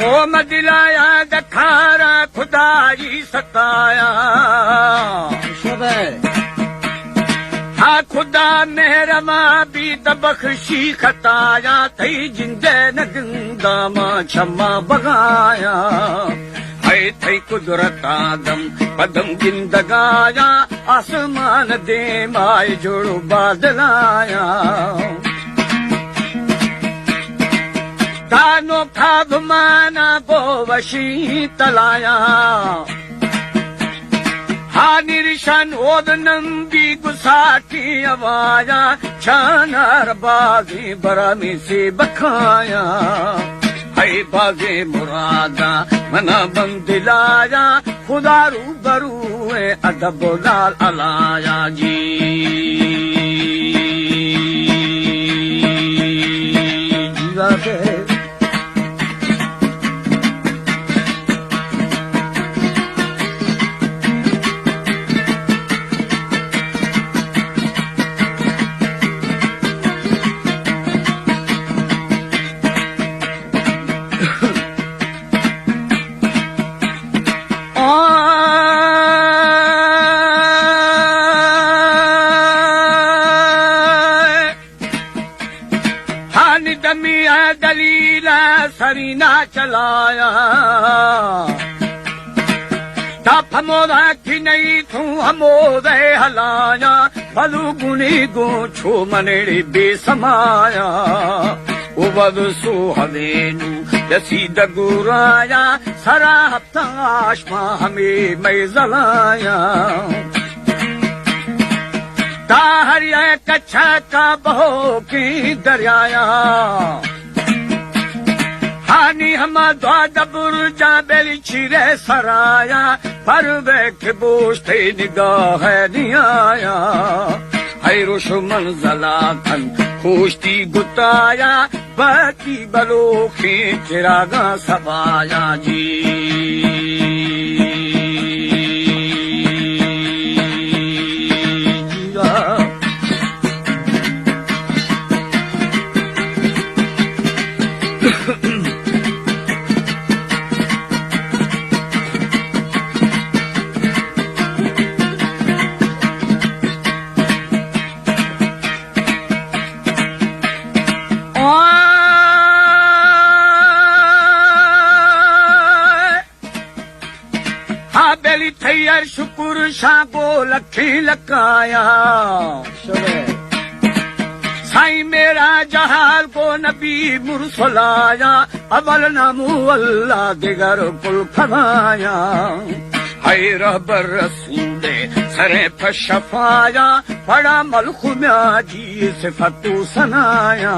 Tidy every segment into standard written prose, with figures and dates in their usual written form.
ओ दिलाया दखारा खुदाई सताया हा खुदा मेहरमा भी त बख्शी खताया थई जिंदे न गंगा मां क्षमा बगाया है थई कुदरत आदम पदम जिंदगाया आसमान दे माए जोड़ो बादलाया तानो खाब माना बो वशी तलाया हानिर्शन ओद नंदी गुसाटी अवाया छानर बाजी बरामी से बखाया है बाजे मुरादा मना बंदिलाया खुदा रूबरू है अदब लाल अलाया जी जीवा के दलीला सरीना चलाया ताप मोदा की नहीं तू हमोदे हलाया भलू गुनी गो छो मनेड़ी बेसमाया उबद सो हवेनु जसी दगुराया सरा हफ्ताशमा हमें मैं जलाया ताहरिया कच्छा का बहो की दरियाया हानी हम द्वादबुर जा बेली छिरे सराया पर बैठ बोझते निगाह नहीं आया है रुशमन जला थन खोजती गुताया बाकी बलो चिरागा सबाया जी बेली थैयर शुकुर शागो लखी लकाया साईं मेरा जहाल को नबी मुरसलाया अवल नमू अल्लाह दिगर कुल फनाया है रहबर रसूले सरे फशफाया बड़ा मलखु म्याजी सिफतु सनाया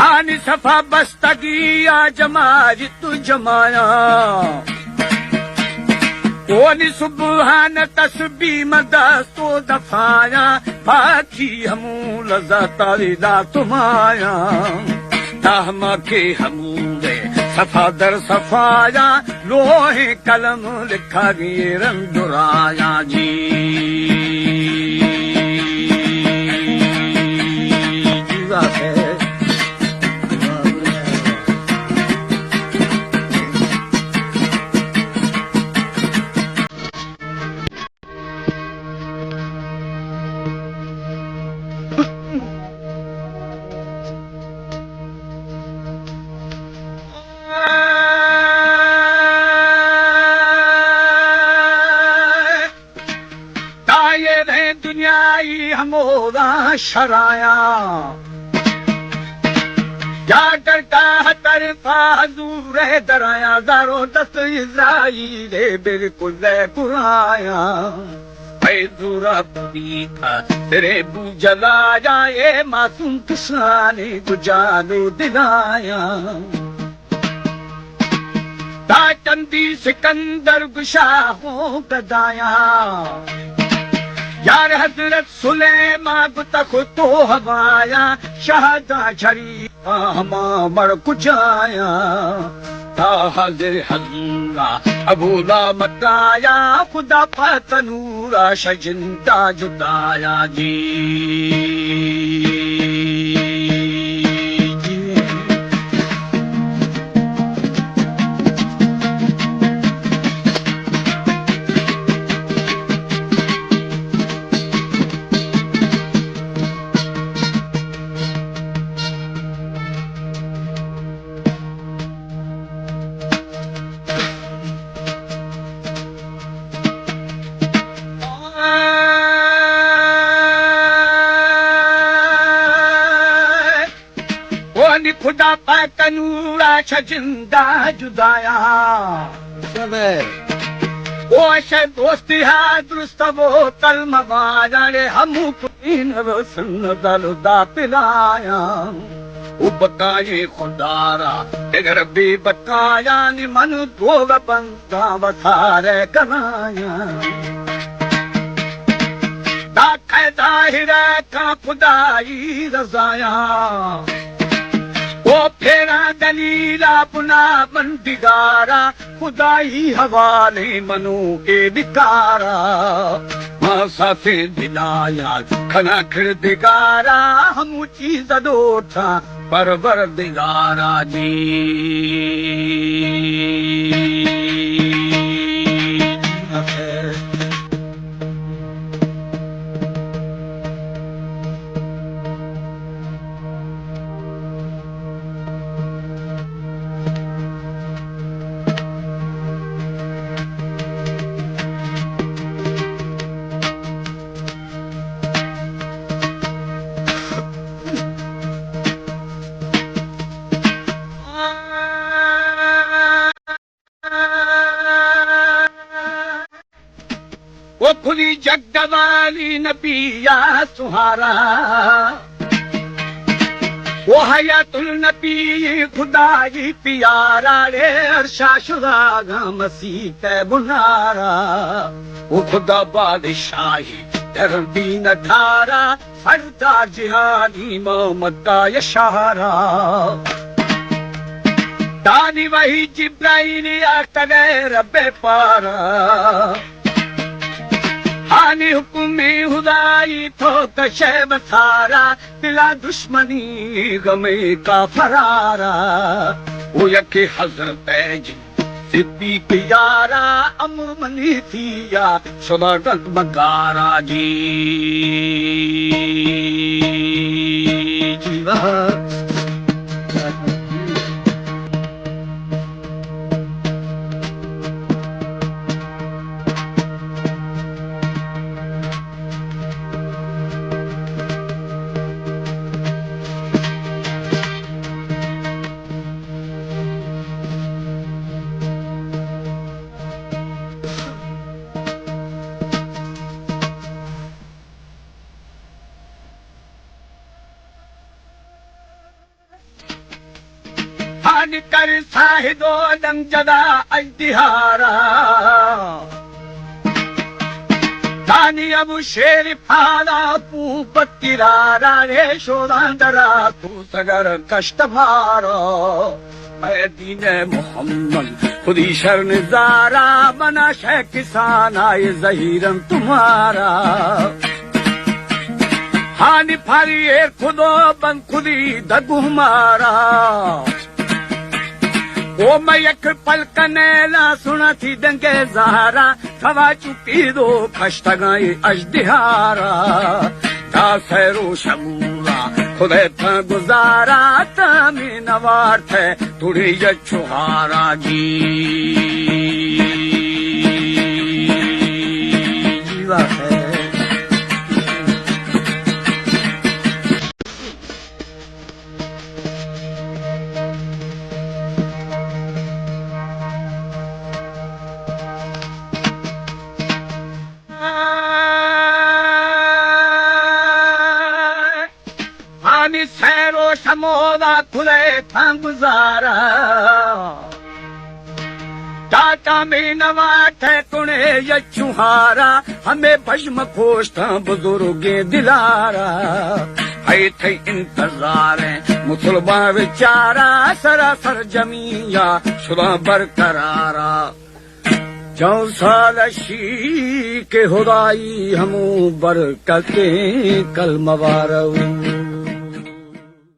हानि सफा बस्तगिया जमाज तु जमाया ओनी सुबहान तस्बी मदस्तो दफाया बाकी हमू लज़ता विदा तुमाया ताहमा के हमूदे सफा दर सफाया लोहे कलम लिखा गिए रंगुराया जी जीवा है दुनियाई हमोदा शराया क्या करता है तरफा हजूर दराया दारो दस्त इज़राइल बिल्कुल पुराया दूरा पी था तेरे बू जलाया ये मासूम किसाने गुजारो दिलाया ताचंदी सिकंदर गुशाहों गदाया यार हजरत सुलेमा तक तो हवाया शहदा शरीफ हमा मर कुचाया था हाजिर हल्ला अबूला मताया खुदा पतनूरा शजिंता जुदाया जी कनूरा जिंदा जुदाया ओश दोस्ती है दुरुस्त वो कलम वाले हम कुइन सुन दलदा पिलाया बकाए खुदारा अगर भी बकाया नि मन दो बंदा वसारे कनाया दाखे दाहिरा का खुदाई रजाया वो फेरा दलीला पुना बंदिगारा खुदाई हवाले मनु के बिकारा मासा से दिलाया खना खिड़ दिगारा हम चीज दोठा परवर दिगारा जी वो खुली जगदवाली नबिया सुहारा वो हयातुल नबी खुदाई पियारा रे अरशा शुदा मसीह ते बुनारा वो खुदा बादशाही धरती न ठारा सरदार जिहादी मोहम्मद का यशारा दानी वही जिब्राइल आकरे रब्बे पारा हानि हुक्मी हुदाई तो कशे बसारा दिला दुश्मनी गमे का फरारा वो यके हजरत सिद्दीक यारा अमर मनी थिया सदा डगमगारा जी जीवा कर साहिदो दंग जदा अजदिहारा दानी अबु शेर फाला पू पत्तिरारा रे शोदांदरा तू सगर कष्ट भारो ऐ दीने मोहम्मद खुदी शरण जारा बना शे किसान आए जहीरन तुम्हारा हानि फारी खुदो बन खुदी दगु मारा ओ मयक पलकनेला सुना थी दंगे ज़ारा थवा चुकी दो खश्तगाई अजदिहारा ता सैरो शमूरा खुदे था गुजारा तमी नवार थे तुड़ी यच्छुहारा जी जीवा है सैरो समोदा खुले था गुजारा टाटा में नवाट है तुणे यच्छुहारा हमें भस्म खोश था बुजुर्गे दिलारा है थे इंतजार मुसलमान बेचारा सरासर जमीया शुदा बरकरारा जो साल शी के हुदाई हमू बरकते कल मवारू